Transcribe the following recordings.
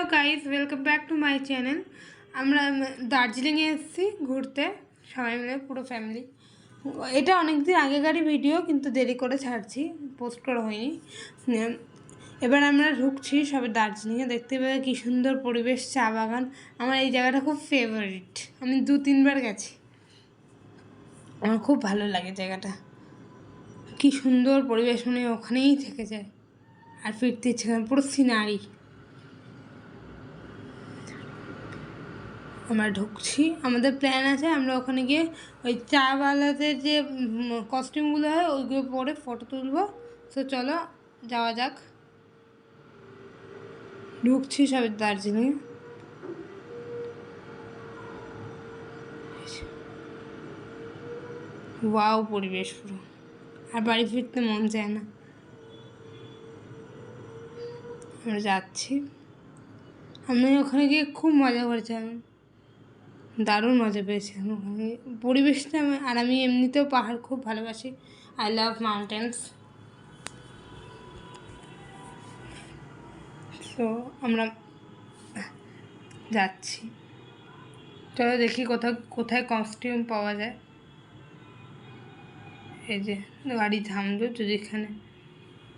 Hello guys, welcome back to my channel. আমরা দার্জিলিংয়ে এসেছি ঘুরতে, সবাই মিলে পুরো ফ্যামিলি। এটা অনেক দিন আগেকারই ভিডিও, কিন্তু দেরি করে ছাড়ছি, পোস্ট করা হয়নি। এবার আমরা ঢুকছি সবে দার্জিলিংয়ে। দেখতে পেয়ে কী সুন্দর পরিবেশ, চা বাগান। আমার এই জায়গাটা খুব ফেভারিট, আমি 2-3 বার গেছি। আমার খুব ভালো লাগে জায়গাটা, কী সুন্দর পরিবেশ, মানে ওখানেই থেকে যায় আর ফিরতে ইচ্ছে করে। পুরো সিনারি। আমরা ঢুকছি, আমাদের প্ল্যান আছে আমরা ওখানে গিয়ে ওই চাওয়ালাদের যে কস্টিউমগুলো হয় ওইগুলো পরে ফটো তুলবো। তো চলো যাওয়া যাক। ঢুকছি সব দার্জিলিং। ওয়াও পরিবেশ পুরো, আর বাড়ি ফিরতে মন চায় না। আমরা যাচ্ছি, আমি ওখানে গিয়ে খুব মজা করেছিলাম, দারুণ মজা পেয়েছিলাম ওখানে পরিবেশটা। আর আমি এমনিতেও পাহাড় খুব ভালোবাসি, আই লাভ মাউন্টেন্স। তো আমরা যাচ্ছি, চলো দেখি কোথায় কস্টিউম পাওয়া যায়। এই যে গাড়ি থামলো, যদি এখানে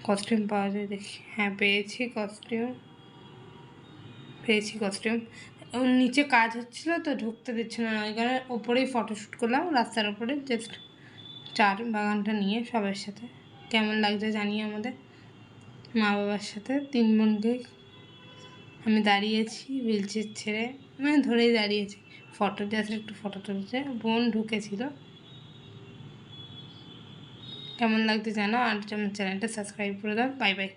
কস্টিউম পাওয়া যায় দেখি। হ্যাঁ, পেয়েছি কস্টিউম। নিচে কাজ হচ্ছিলো তো ঢুকতে দিচ্ছিল না, ওইখানে ওপরেই ফটোশ্যুট করলাম, রাস্তার ওপরে জাস্ট চার বাগানটা নিয়ে সবার সাথে। কেমন লাগছে জানিয়ে আমাদের মা বাবার সাথে 3 বোনকে। আমি দাঁড়িয়েছি হুইলচেয়ার ছেড়ে, মানে ধরেই দাঁড়িয়েছি, ফটো জাস্ট একটু ফটো তুলছে। বোন ঢুকেছিল। কেমন লাগছে জানো, আর আমার চ্যানেলটা সাবস্ক্রাইব করে দাও। Bye bye.